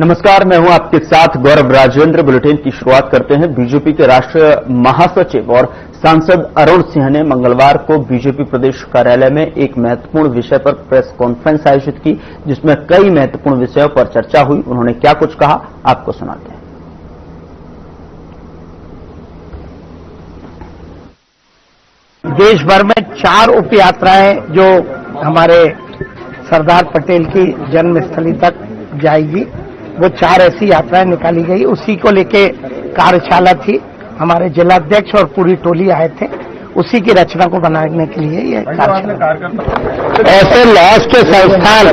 नमस्कार, मैं हूं आपके साथ गौरव राजेंद्र। बुलेटिन की शुरुआत करते हैं। बीजेपी के राष्ट्रीय महासचिव और सांसद अरुण सिंह ने मंगलवार को बीजेपी प्रदेश कार्यालय में एक महत्वपूर्ण विषय पर प्रेस कॉन्फ्रेंस आयोजित की, जिसमें कई महत्वपूर्ण विषयों पर चर्चा हुई। उन्होंने क्या कुछ कहा, आपको सुनाते हैं। देश भर में 4 उप यात्राएं जो हमारे सरदार पटेल की जन्मस्थली तक जाएगी, वो 4 ऐसी यात्राएं निकाली गई। उसी को लेके कार्यशाला थी, हमारे जिलाध्यक्ष और पूरी टोली आए थे। उसी की रचना को बनाने के लिए ये कार्यशाला। ऐसे लॉस के संस्थान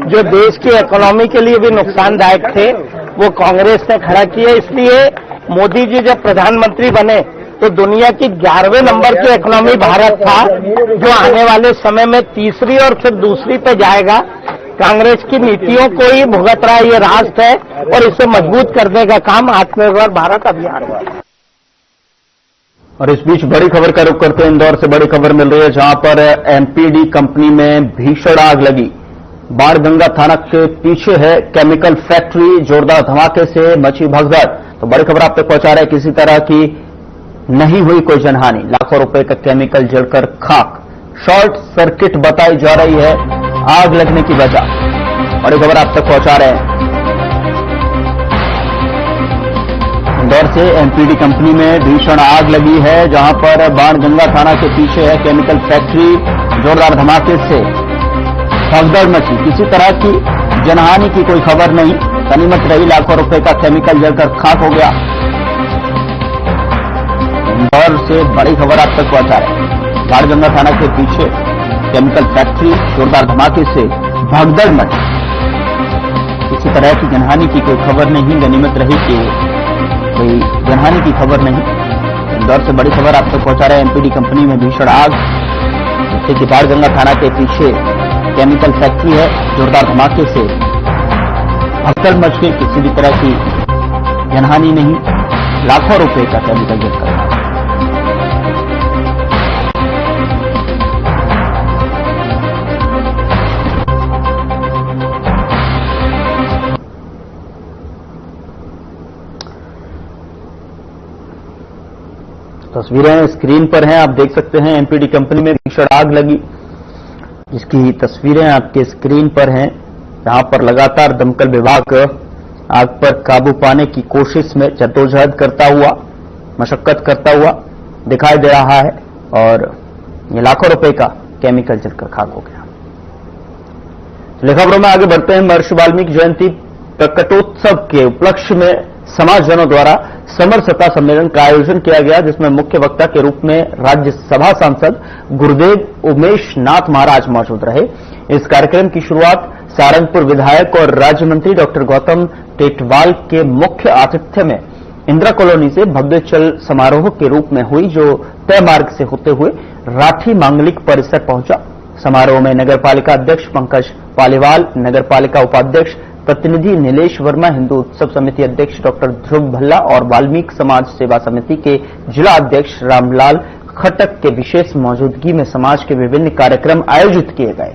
जो देश की इकोनॉमी के लिए भी नुकसानदायक थे, वो कांग्रेस ने खड़ा किए। इसलिए मोदी जी जब प्रधानमंत्री बने तो दुनिया की 11वें नंबर की इकोनॉमी भारत था, जो आने वाले समय में तीसरी और फिर दूसरी पे जाएगा। कांग्रेस की नीतियों को ही भुगत रहा ये राष्ट्र है और इसे मजबूत करने का काम आत्मनिर्भर भारत अभियान है। और इस बीच बड़ी खबर का रुख करते हैं। इंदौर से बड़ी खबर मिल रही है, जहां पर एमपीडी कंपनी में भीषण आग लगी। बाणगंगा थाना के पीछे है केमिकल फैक्ट्री। जोरदार धमाके से मची भगदड़। तो बड़ी खबर आप तक पहुंचा रहे हैं। किसी तरह की नहीं हुई कोई जनहानि। लाखों रुपए का केमिकल जलकर खाक। शॉर्ट सर्किट बताई जा रही है आग लगने की वजह। बड़ी खबर आप तक पहुंचा रहे हैं। इंदौर से एमपीडी कंपनी में भीषण आग लगी है, जहां पर बाणगंगा थाना के पीछे है केमिकल फैक्ट्री। जोरदार धमाके से भगदड़ मची। किसी तरह की जनहानि की कोई खबर नहीं। गनीमत रही लाखों रुपए का केमिकल जलकर खाक हो गया। इंदौर से बड़ी खबर आप तक पहुंचा रहे हैं। बाणगंगा थाना के पीछे केमिकल फैक्ट्री। जोरदार धमाके से भगदड़ मची। किसी तरह की जनहानि की कोई खबर नहीं। गनीमत रही कि कोई जनहानि की खबर नहीं। इंदौर से बड़ी खबर आप तक पहुंचा रहे हैं। एमपीडी कंपनी में भीषण आग, जिससे कि बाणगंगा थाना के पीछे केमिकल फैक्ट्री है। जोरदार धमाके से भगदड़ मच गई। किसी भी तरह की जनहानि नहीं। लाखों रुपए का केमिकल जलकर। तस्वीरें स्क्रीन पर हैं, आप देख सकते हैं। एमपीडी कंपनी में भीषण आग लगी, जिसकी तस्वीरें आपके स्क्रीन पर हैं। यहां पर लगातार दमकल विभाग आग पर काबू पाने की कोशिश में जद्दोजहद करता हुआ, मशक्कत करता हुआ दिखाई दे रहा है। और ये लाखों रुपए का केमिकल जलकर खाक हो गया। चलिए खबरों में आगे बढ़ते हैं। महर्षि वाल्मीकि जयंती प्रकटोत्सव के उपलक्ष्य में समाजजनों द्वारा समरसता सम्मेलन का आयोजन किया गया, जिसमें मुख्य वक्ता के रूप में राज्यसभा सांसद गुरुदेव उमेश नाथ महाराज मौजूद रहे। इस कार्यक्रम की शुरुआत सारंगपुर विधायक और राज्य मंत्री डॉक्टर गौतम टेटवाल के मुख्य आतिथ्य में इंदिरा कॉलोनी से भव्य चल समारोह के रूप में हुई, जो तय मार्ग से होते हुए राठी मांगलिक परिसर पहुंचा। समारोह में नगरपालिका अध्यक्ष पंकज पालीवाल, नगरपालिका उपाध्यक्ष प्रतिनिधि नीलेश वर्मा, हिंदू उत्सव समिति अध्यक्ष डॉक्टर ध्रुव भल्ला और वाल्मीकि समाज सेवा समिति के जिला अध्यक्ष रामलाल खटक के विशेष मौजूदगी में समाज के विभिन्न कार्यक्रम आयोजित किए गए।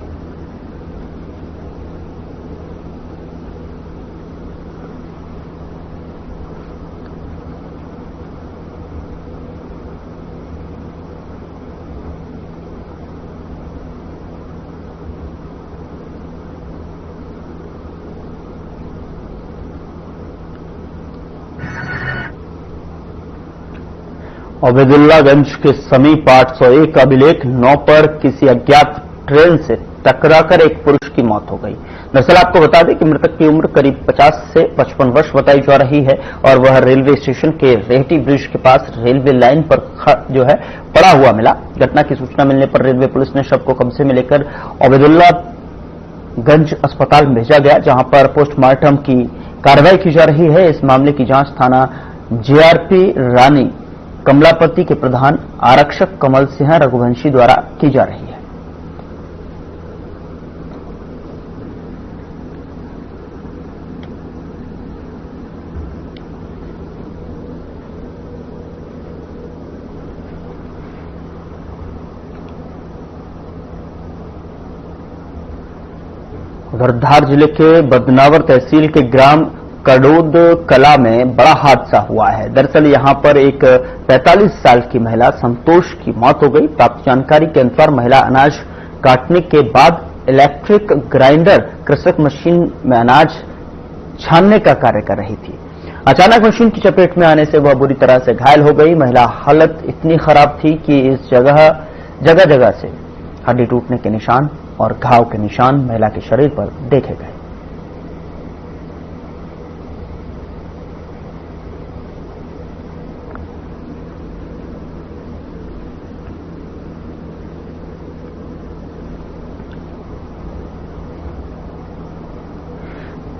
अबेदुल्लागंज के समीप 801 अभिलेख 9 पर किसी अज्ञात ट्रेन से टकराकर एक पुरुष की मौत हो गई। दरअसल आपको बता दें कि मृतक की उम्र करीब 50 से 55 वर्ष बताई जा रही है और वह रेलवे स्टेशन के रेहटी ब्रिज के पास रेलवे लाइन पर जो है पड़ा हुआ मिला। घटना की सूचना मिलने पर रेलवे पुलिस ने शव को कब्जे में लेकर अबेदुल्लागंज अस्पताल में भेजा गया, जहां पर पोस्टमार्टम की कार्रवाई की जा रही है। इस मामले की जांच थाना जेआरपी रानी कमलापति के प्रधान आरक्षक कमल सिंह रघुवंशी द्वारा की जा रही है। उधर धार जिले के बदनावर तहसील के ग्राम कडोद कला में बड़ा हादसा हुआ है। दरअसल यहां पर एक 45 साल की महिला संतोष की मौत हो गई। प्राप्त जानकारी के अनुसार महिला अनाज काटने के बाद इलेक्ट्रिक ग्राइंडर कृषक मशीन में अनाज छानने का कार्य कर रही थी। अचानक मशीन की चपेट में आने से वह बुरी तरह से घायल हो गई। महिला हालत इतनी खराब थी कि इस जगह जगह से हड्डी टूटने के निशान और घाव के निशान महिला के शरीर पर देखे गए।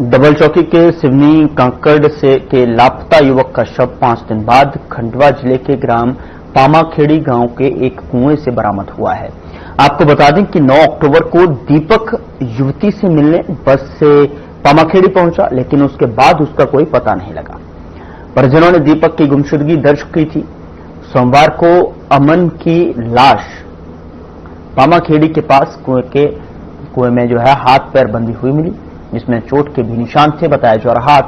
डबल चौकी के सिवनी कांकड़ से के लापता युवक का शव 5 दिन बाद खंडवा जिले के ग्राम पामाखेड़ी गांव के एक कुएं से बरामद हुआ है। आपको बता दें कि 9 अक्टूबर को दीपक युवती से मिलने बस से पामाखेड़ी पहुंचा, लेकिन उसके बाद उसका कोई पता नहीं लगा। परिजनों ने दीपक की गुमशुदगी दर्ज की थी। सोमवार को अमन की लाश पामाखेड़ी के पास कुएं में हाथ पैर बंधी हुई मिली, जिसमें चोट के भी निशान थे। बताया जा रहा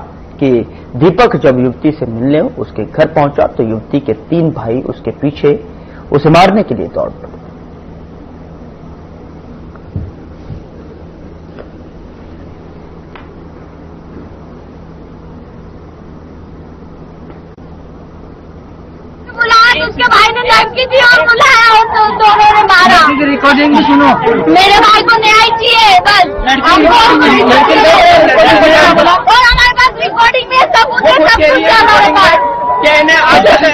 कि दीपक जब युवती से मिलने उसके घर पहुंचा तो युवती के 3 भाई उसके पीछे उसे मारने के लिए दौड़ पड़े। उसके भाई ने धमकी दी और बुलाया और तो दोनों ने मारा। रिकॉर्डिंग भी सुनो। मेरे भाई को न्याय चाहिए बस हमको। और हमारे पास रिकॉर्डिंग में सबूत है, सब कुछ है हमारे पास।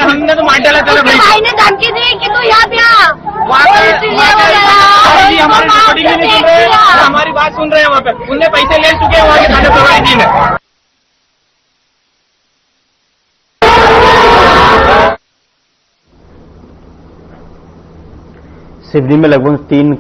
हमने तो मार डाला था। उसके भाई ने धमकी दी कि तू यहाँ पे आ। हमारी बात सुन रहे हैं वहाँ पे। उनने पैसे ले चुके हैं वहाँ के थाने प्रभारी में। सिवनी में लगभग 3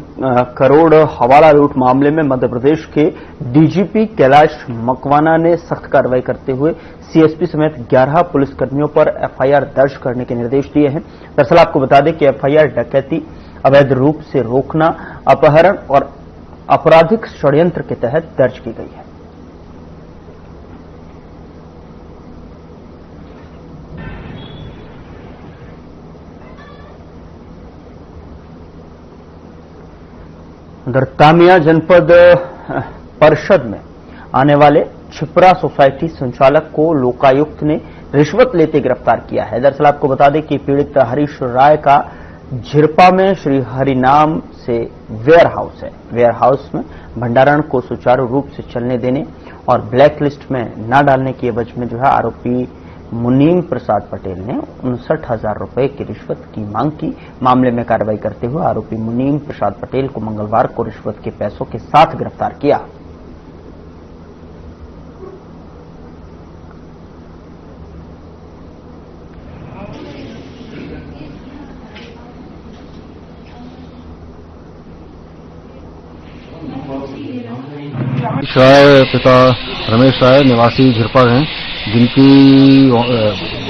करोड़ हवाला लूट मामले में मध्य प्रदेश के डीजीपी कैलाश मकवाना ने सख्त कार्रवाई करते हुए सीएसपी समेत 11 पुलिसकर्मियों पर एफआईआर दर्ज करने के निर्देश दिए हैं। दरअसल आपको बता दें कि एफआईआर डकैती, अवैध रूप से रोकना, अपहरण और आपराधिक षड्यंत्र के तहत दर्ज की गई है। उधर तामिया जनपद परिषद में आने वाले छिपरा सोसाइटी संचालक को लोकायुक्त ने रिश्वत लेते गिरफ्तार किया है। दरअसल आपको बता दें कि पीड़ित हरीश राय का झिरपा में श्री हरिनाम से वेयर हाउस है। वेयर हाउस में भंडारण को सुचारू रूप से चलने देने और ब्लैक लिस्ट में न डालने की एवज में आरोपी मुनीम प्रसाद पटेल ने 59,000 रुपए की रिश्वत की मांग की। मामले में कार्रवाई करते हुए आरोपी मुनीम प्रसाद पटेल को मंगलवार को रिश्वत के पैसों के साथ गिरफ्तार किया। राय पिता रमेश राय निवासी झिरपा हैं, जिनकी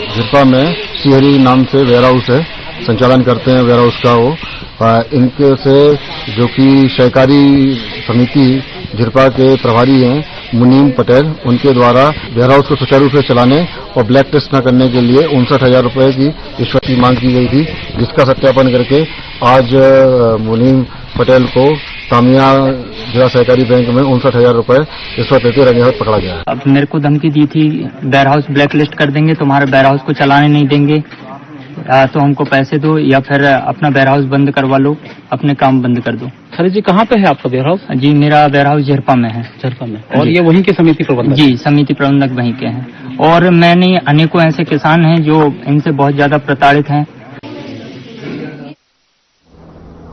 झिरपा में श्रीहरि नाम से वेयर हाउस है, संचालन करते हैं वेयर हाउस का वो। इनके से जो कि सहकारी समिति झिरपा के प्रभारी हैं मुनीम पटेल, उनके द्वारा वेयर हाउस को सुचारू रूप से चलाने और ब्लैक लिस्ट न करने के लिए 59,000 रुपए की रिश्वत की मांग की गई थी, जिसका सत्यापन करके आज मुनीम पटेल को तामिया जिला सहकारी बैंक में 59,000 रुपए रिश्वत लेते रंगे हाथ पकड़ा गया है। अब मेरे को धमकी दी थी, वेयर हाउस ब्लैक लिस्ट कर देंगे, तुम्हारे वेयर हाउस को चलाने नहीं देंगे, तो हमको पैसे दो या फिर अपना वेयर हाउस बंद करवा लो, अपने काम बंद कर दो। सर जी कहाँ पे है आपका वेयर हाउस? जी मेरा वेयर हाउस झिरपा में है। झिरपा में। और ये वहीं के समिति प्रबंधक? जी समिति प्रबंधक वहीं के हैं। और मैंने अनेकों ऐसे किसान हैं जो इनसे बहुत ज्यादा प्रताड़ित हैं।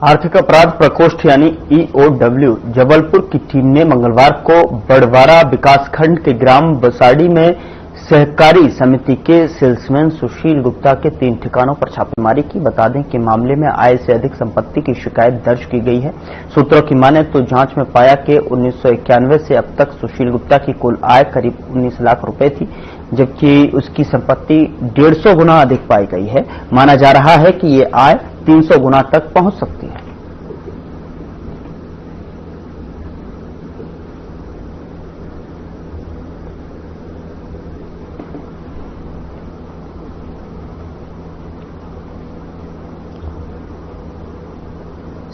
आर्थिक अपराध प्रकोष्ठ यानी ईओडब्ल्यू जबलपुर की टीम ने मंगलवार को बड़वारा विकासखंड के ग्राम बसाड़ी में सहकारी समिति के सेल्समैन सुशील गुप्ता के 3 ठिकानों पर छापेमारी की। बता दें कि मामले में आय से अधिक संपत्ति की शिकायत दर्ज की गई है। सूत्रों की माने तो जांच में पाया कि 1991 से अब तक सुशील गुप्ता की कुल आय करीब 19 लाख रुपए थी, जबकि उसकी संपत्ति 150 गुना अधिक पाई गई है। माना जा रहा है कि ये आय 300 गुना तक पहुंच सकती है।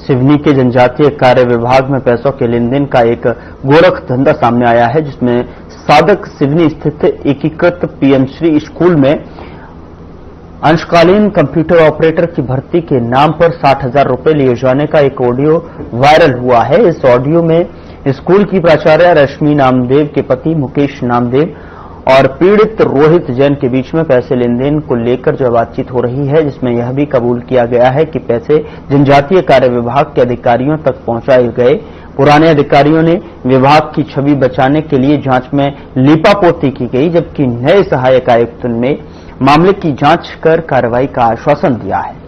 सिवनी के जनजातीय कार्य विभाग में पैसों के लेन देन का एक गोरख धंधा सामने आया है, जिसमें सादक सिवनी स्थित एकीकृत पीएम-श्री स्कूल में अंशकालीन कंप्यूटर ऑपरेटर की भर्ती के नाम पर 60,000 रुपए लिए जाने का एक ऑडियो वायरल हुआ है। इस ऑडियो में स्कूल की प्राचार्य रश्मि नामदेव के पति मुकेश नामदेव और पीड़ित रोहित जैन के बीच में पैसे लेन देन को लेकर जो बातचीत हो रही है, जिसमें यह भी कबूल किया गया है कि पैसे जनजातीय कार्य विभाग के अधिकारियों तक पहुंचाए गए। पुराने अधिकारियों ने विभाग की छवि बचाने के लिए जांच में लीपापोती की गई, जबकि नए सहायक आयुक्त ने मामले की जांच कर कार्रवाई का आश्वासन दिया है।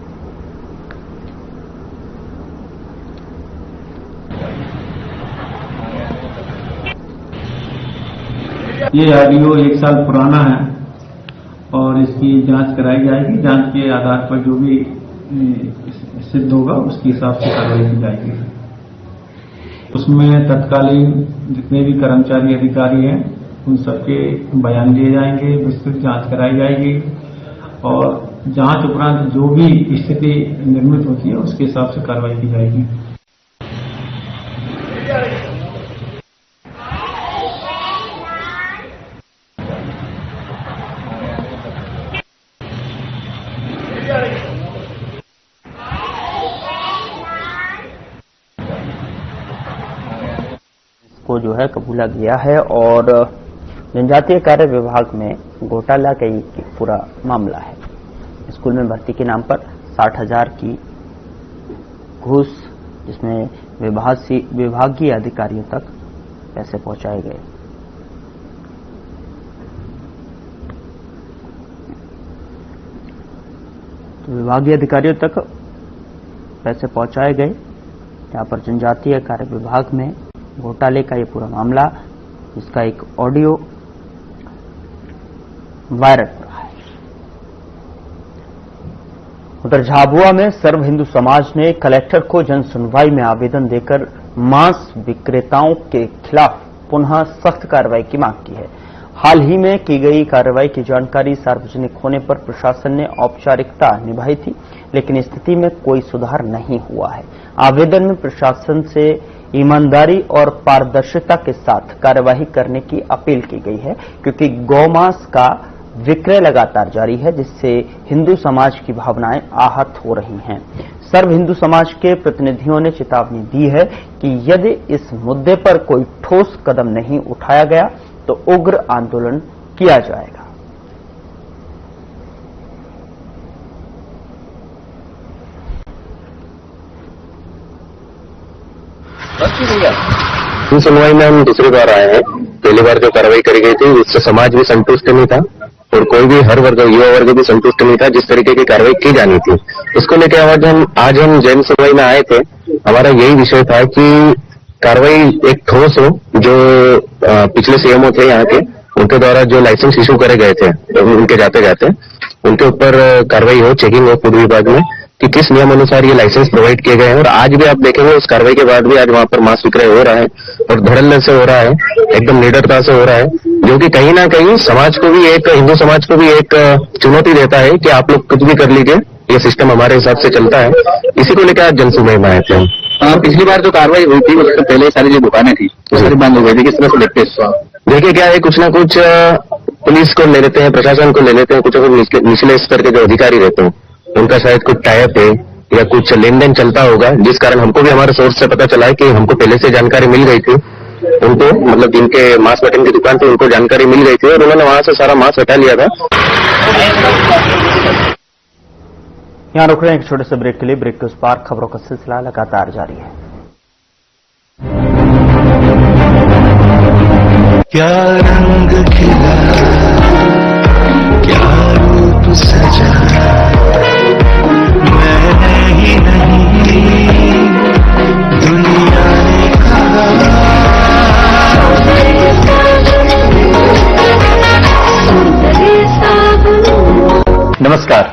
ये ऑडियो 1 साल पुराना है और इसकी जांच कराई जाएगी। जांच के आधार पर जो भी सिद्ध होगा उसके हिसाब से कार्रवाई की जाएगी। उसमें तत्कालीन जितने भी कर्मचारी अधिकारी हैं उन सबके बयान लिए जाएंगे, विस्तृत जांच कराई जाएगी और जांच उपरांत जो भी स्थिति निर्मित होती है उसके हिसाब से कार्रवाई की जाएगी। को जो है कबूला गया है और जनजातीय कार्य विभाग में घोटाला का ये पूरा मामला है। स्कूल में भर्ती के नाम पर 60,000 की घूस, जिसमें विभागीय अधिकारियों तक पैसे पहुंचाए गए। तो विभागीय अधिकारियों तक पैसे पहुंचाए गए। यहाँ पर जनजातीय कार्य विभाग में घोटाले का ये पूरा मामला, जिसका एक ऑडियो वायरल हो रहा है। उधर झाबुआ में सर्व हिंदू समाज ने कलेक्टर को जन सुनवाई में आवेदन देकर मांस विक्रेताओं के खिलाफ पुनः सख्त कार्रवाई की मांग की है। हाल ही में की गई कार्रवाई की जानकारी सार्वजनिक होने पर प्रशासन ने औपचारिकता निभाई थी, लेकिन स्थिति में कोई सुधार नहीं हुआ है। आवेदन में प्रशासन से ईमानदारी और पारदर्शिता के साथ कार्यवाही करने की अपील की गई है, क्योंकि गौमांस का विक्रय लगातार जारी है, जिससे हिंदू समाज की भावनाएं आहत हो रही हैं। सर्व हिंदू समाज के प्रतिनिधियों ने चेतावनी दी है कि यदि इस मुद्दे पर कोई ठोस कदम नहीं उठाया गया तो उग्र आंदोलन किया जाएगा। इस सुनवाई में हम दूसरी बार आए हैं। पहली बार जो कार्रवाई करी गई थी उससे समाज भी संतुष्ट नहीं था और कोई भी हर वर्ग युवा वर्ग भी संतुष्ट नहीं था जिस तरीके की कार्रवाई की जानी थी। उसको लेकर आज हम जैन सुनवाई में आए थे। हमारा यही विषय था कि कार्रवाई एक ठोस हो। जो पिछले सीएमओ थे यहाँ के, उनके द्वारा जो लाइसेंस इशू करे गए थे उनके जाते जाते उनके ऊपर कार्रवाई हो, चेकिंग हो पूर्व विभाग में कि किस नियम अनुसार ये लाइसेंस प्रोवाइड किए गए हैं। और आज भी आप देखेंगे उस कार्रवाई के बाद भी आज वहाँ पर मांस विक्रय हो रहा है और धड़ल्ले से हो रहा है, एकदम निडरता से हो रहा है, जो कि कहीं ना कहीं समाज को भी एक हिंदू समाज को भी एक चुनौती देता है कि आप लोग कुछ भी कर लीजिए, ये सिस्टम हमारे हिसाब से चलता है। इसी को लेकर आज जनसुनवाई में आए थे। पिछली बार जो कार्रवाई हुई थी उससे पहले सारी जो दुकानें थी सारी बंद हो गई थी, किस तरह से देखते हैं? देखिए क्या है, कुछ ना कुछ पुलिस को ले लेते हैं, प्रशासन को ले लेते हैं, कुछ निचले स्तर के जो अधिकारी रहते हैं उनका शायद कुछ टाइप है या कुछ लेन देन चलता होगा, जिस कारण हमको भी हमारे सोर्स से पता चला है कि हमको पहले से जानकारी मिल गई थी। उनको मतलब जिनके मांस मटन की दुकान थी उनको जानकारी मिल गई थी और उन्होंने वहां से सारा मांस हटा लिया था। यहाँ रुक रहे हैं एक छोटे से ब्रेक के लिए। ब्रेक के उस पार खबरों का सिलसिला लगातार जारी है। क्या रंग खिला, क्या रूप सजा, मैंने ही नहीं दुनिया ने कहा। नमस्कार।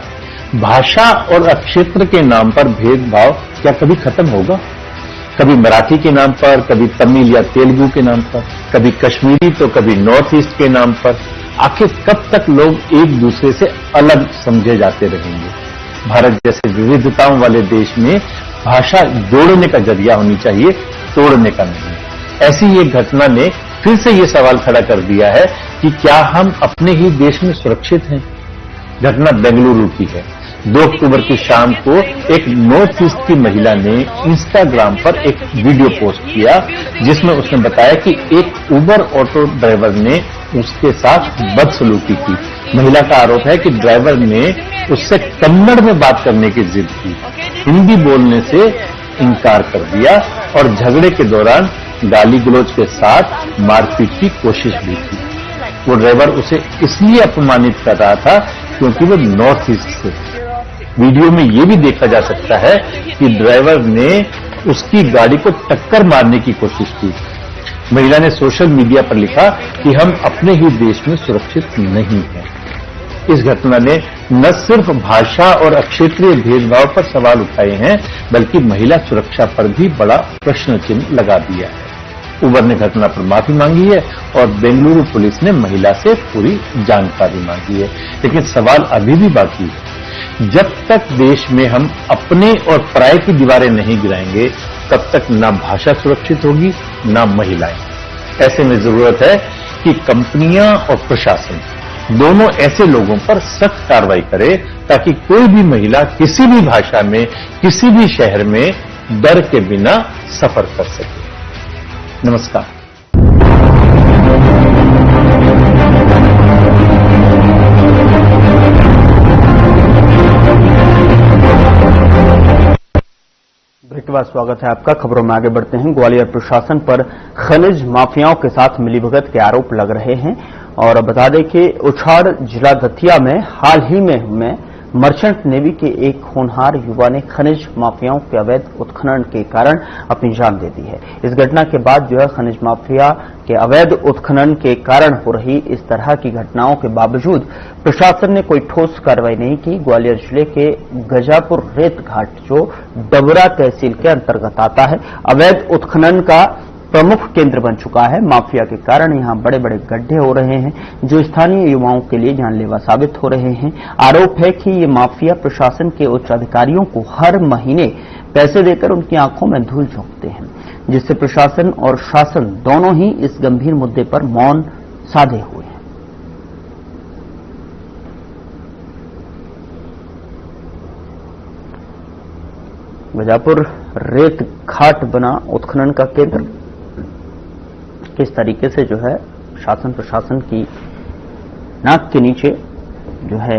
भाषा और क्षेत्र के नाम पर भेदभाव क्या कभी खत्म होगा? कभी मराठी के नाम पर, कभी तमिल या तेलुगु के नाम पर, कभी कश्मीरी तो कभी नॉर्थ ईस्ट के नाम पर। आखिर कब तक लोग एक दूसरे से अलग समझे जाते रहेंगे? भारत जैसे विविधताओं वाले देश में भाषा जोड़ने का जरिया होनी चाहिए, तोड़ने का नहीं। ऐसी ये घटना ने फिर से ये सवाल खड़ा कर दिया है कि क्या हम अपने ही देश में सुरक्षित हैं। घटना बेंगलुरु की है। 2 अक्टूबर की शाम को एक नॉर्थ ईस्ट की महिला ने इंस्टाग्राम पर एक वीडियो पोस्ट किया जिसमें उसने बताया कि एक उबर ऑटो ड्राइवर ने उसके साथ बदसलूकी की। महिला का आरोप है कि ड्राइवर ने उससे कन्नड़ में बात करने की जिद की, हिंदी बोलने से इनकार कर दिया और झगड़े के दौरान गाली गलौज के साथ मारपीट की कोशिश भी की। वो ड्राइवर उसे इसलिए अपमानित कर रहा था क्योंकि वो नॉर्थ ईस्ट से। वीडियो में ये भी देखा जा सकता है कि ड्राइवर ने उसकी गाड़ी को टक्कर मारने की कोशिश की। महिला ने सोशल मीडिया पर लिखा कि हम अपने ही देश में सुरक्षित नहीं हैं। इस घटना ने न सिर्फ भाषा और क्षेत्रीय भेदभाव पर सवाल उठाए हैं बल्कि महिला सुरक्षा पर भी बड़ा प्रश्न चिन्ह लगा दिया है। उबर ने घटना पर माफी मांगी है और बेंगलुरु पुलिस ने महिला से पूरी जानकारी मांगी है। लेकिन सवाल अभी भी बाकी है। जब तक देश में हम अपने और पराये की दीवारें नहीं गिराएंगे तब तक न भाषा सुरक्षित होगी न महिलाएं। ऐसे में जरूरत है कि कंपनियां और प्रशासन दोनों ऐसे लोगों पर सख्त कार्रवाई करे ताकि कोई भी महिला किसी भी भाषा में किसी भी शहर में डर के बिना सफर कर सके। नमस्कार। ब्रेक के बाद स्वागत है आपका। खबरों में आगे बढ़ते हैं। ग्वालियर प्रशासन पर खनिज माफियाओं के साथ मिलीभगत के आरोप लग रहे हैं और बता दें कि उछाड़ जिला दतिया में हाल ही में मर्चेंट नेवी के एक होनहार युवा ने खनिज माफियाओं के अवैध उत्खनन के कारण अपनी जान दे दी है। इस घटना के बाद जो है खनिज माफिया के अवैध उत्खनन के कारण हो रही इस तरह की घटनाओं के बावजूद प्रशासन ने कोई ठोस कार्रवाई नहीं की। ग्वालियर जिले के गजापुर रेत घाट जो डबरा तहसील के अंतर्गत आता है अवैध उत्खनन का प्रमुख केंद्र बन चुका है। माफिया के कारण यहां बड़े बड़े गड्ढे हो रहे हैं जो स्थानीय युवाओं के लिए जानलेवा साबित हो रहे हैं। आरोप है कि ये माफिया प्रशासन के उच्च अधिकारियों को हर महीने पैसे देकर उनकी आंखों में धूल झोंकते हैं जिससे प्रशासन और शासन दोनों ही इस गंभीर मुद्दे पर मौन साधे हुए हैं। गजापुर रेत घाट बना उत्खनन का केंद्र। किस तरीके से जो है शासन प्रशासन की नाक के नीचे जो है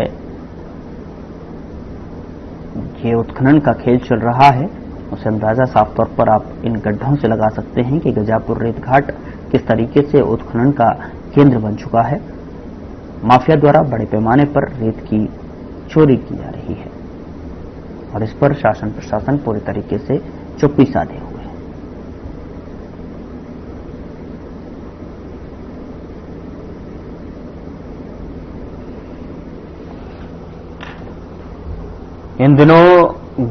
ये उत्खनन का खेल चल रहा है उसे अंदाजा साफ तौर पर आप इन गड्ढों से लगा सकते हैं कि गजापुर रेत घाट किस तरीके से उत्खनन का केंद्र बन चुका है। माफिया द्वारा बड़े पैमाने पर रेत की चोरी की जा रही है और इस पर शासन प्रशासन पूरी तरीके से चुप्पी साधे हुए हैं। इन दिनों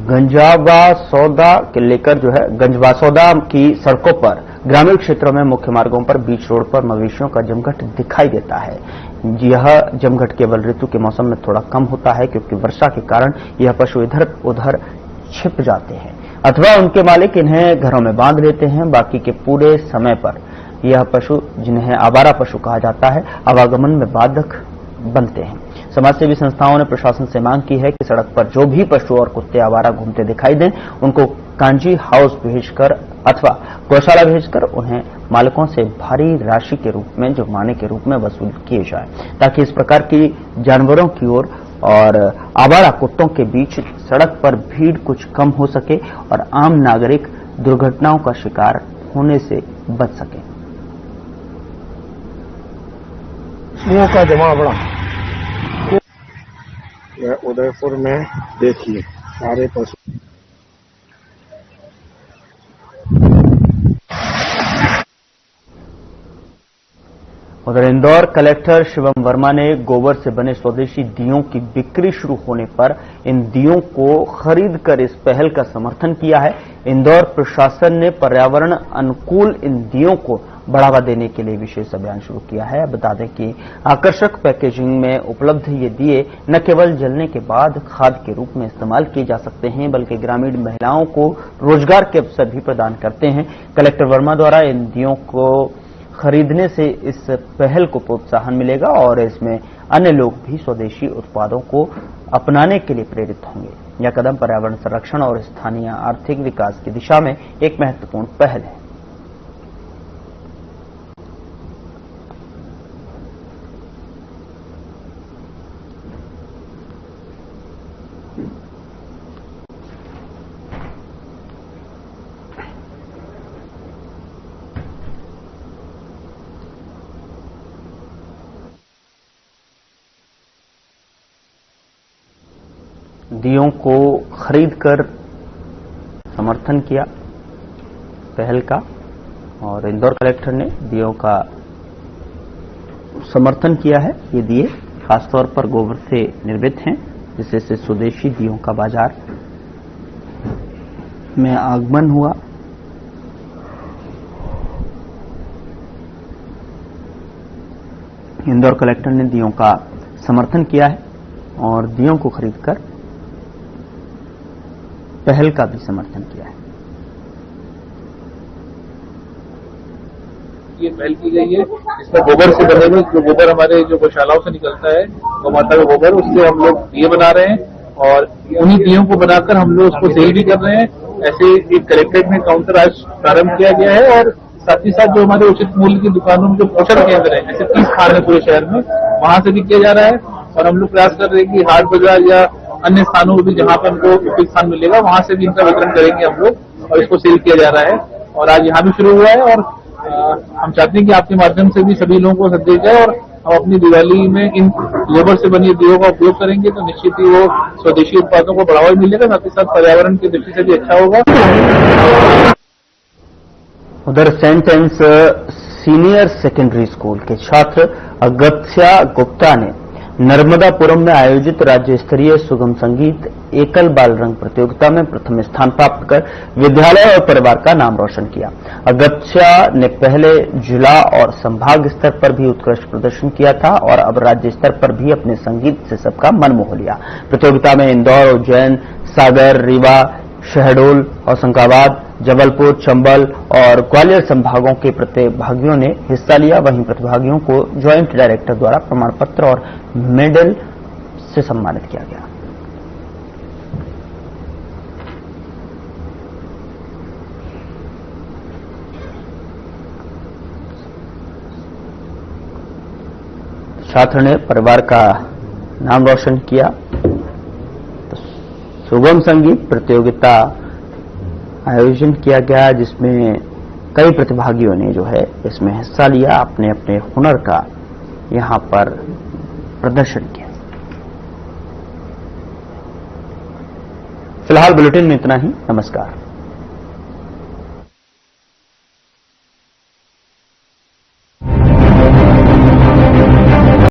गंजवासौदा के लेकर जो है गंजवासौदा की सड़कों पर ग्रामीण क्षेत्रों में मुख्य मार्गों पर बीच रोड पर मवेशियों का जमघट दिखाई देता है। यह जमघट केवल ऋतु के मौसम में थोड़ा कम होता है क्योंकि वर्षा के कारण यह पशु इधर उधर छिप जाते हैं अथवा उनके मालिक इन्हें घरों में बांध लेते हैं। बाकी के पूरे समय पर यह पशु जिन्हें आवारा पशु कहा जाता है आवागमन में बाधक बनते हैं। समाजसेवी संस्थाओं ने प्रशासन से मांग की है कि सड़क पर जो भी पशु और कुत्ते आवारा घूमते दिखाई दें उनको कांजी हाउस भेजकर अथवा गौशाला भेजकर उन्हें मालिकों से भारी राशि के रूप में जुर्माने के रूप में वसूल किए जाए ताकि इस प्रकार की जानवरों की ओर और आवारा कुत्तों के बीच सड़क पर भीड़ कुछ कम हो सके और आम नागरिक दुर्घटनाओं का शिकार होने से बच सके। पशुओं का जमा बड़ा उदयपुर में देखिए सारे पशु। उधर इंदौर कलेक्टर शिवम वर्मा ने गोबर से बने स्वदेशी दीयों की बिक्री शुरू होने पर इन दीयों को खरीदकर इस पहल का समर्थन किया है। इंदौर प्रशासन ने पर्यावरण अनुकूल इन दीयों को बढ़ावा देने के लिए विशेष अभियान शुरू किया है। बता दें कि आकर्षक पैकेजिंग में उपलब्ध ये दिए न केवल जलने के बाद खाद के रूप में इस्तेमाल किए जा सकते हैं, बल्कि ग्रामीण महिलाओं को रोजगार के अवसर भी प्रदान करते हैं। कलेक्टर वर्मा द्वारा इन दियों को खरीदने से इस पहल को प्रोत्साहन मिलेगा और इसमें अन्य लोग भी स्वदेशी उत्पादों को अपनाने के लिए प्रेरित होंगे। यह कदम पर्यावरण संरक्षण और स्थानीय आर्थिक विकास की दिशा में एक महत्वपूर्ण पहल है। दियों को खरीदकर समर्थन किया पहल का और इंदौर कलेक्टर ने दियों का समर्थन किया है। ये दिए खासतौर पर गोबर से निर्मित हैं, जिससे स्वदेशी दियों का बाजार में आगमन हुआ। इंदौर कलेक्टर ने दियों का समर्थन किया है और दियों को खरीदकर पहल का भी समर्थन किया है। ये पहल की गई है, इसमें गोबर से बने हुए जो गोबर हमारे जो गौशालाओं से निकलता है, गौमाता का गोबर, उससे हम लोग दिए बना रहे हैं और उन्हीं दियों को बनाकर हम लोग उसको सेल भी कर रहे हैं। ऐसे एक कलेक्ट्रेट में काउंटर आज प्रारंभ किया गया है और साथ ही साथ जो हमारे उचित मूल्य की दुकानों में जो पोषण केंद्र है, ऐसे 30 स्थान है पूरे शहर में, वहां से भी किया जा रहा है और हम लोग प्रयास कर रहे हैं कि हाट बाजार या अन्य स्थानों में भी जहां पर हमको उपयुक्त स्थान मिलेगा वहां से भी इनका वितरण करेंगे हम लोग और इसको सेल किया जा रहा है। और आज यहाँ भी शुरू हुआ है और हम चाहते हैं कि आपके माध्यम से भी सभी लोगों को संदेश जाए और हम अपनी दिवाली में इन गोबर से बनी दियों का उपयोग करेंगे तो निश्चित ही वो स्वदेशी उत्पादों को बढ़ावा मिलेगा, साथ ही साथ पर्यावरण की दृष्टि से भी अच्छा होगा। उधर सेंट एंस सीनियर सेकेंडरी स्कूल के छात्र अगत्या गुप्ता ने नर्मदापुरम में आयोजित राज्य स्तरीय सुगम संगीत एकल बाल रंग प्रतियोगिता में प्रथम स्थान प्राप्त कर विद्यालय और परिवार का नाम रोशन किया। अगत्या ने पहले जिला और संभाग स्तर पर भी उत्कृष्ट प्रदर्शन किया था और अब राज्य स्तर पर भी अपने संगीत से सबका मन मोह लिया। प्रतियोगिता में इंदौर, उज्जैन, सागर, रीवा, शहडोल, होशंगाबाद, जबलपुर, चंबल और ग्वालियर संभागों के प्रतिभागियों ने हिस्सा लिया। वहीं प्रतिभागियों को ज्वाइंट डायरेक्टर द्वारा प्रमाण पत्र और मेडल से सम्मानित किया गया। छात्र ने परिवार का नाम रोशन किया। सुगम संगीत प्रतियोगिता आयोजन किया गया जिसमें कई प्रतिभागियों ने जो है इसमें हिस्सा लिया, अपने अपने हुनर का यहां पर प्रदर्शन किया। फिलहाल बुलेटिन में इतना ही। नमस्कार।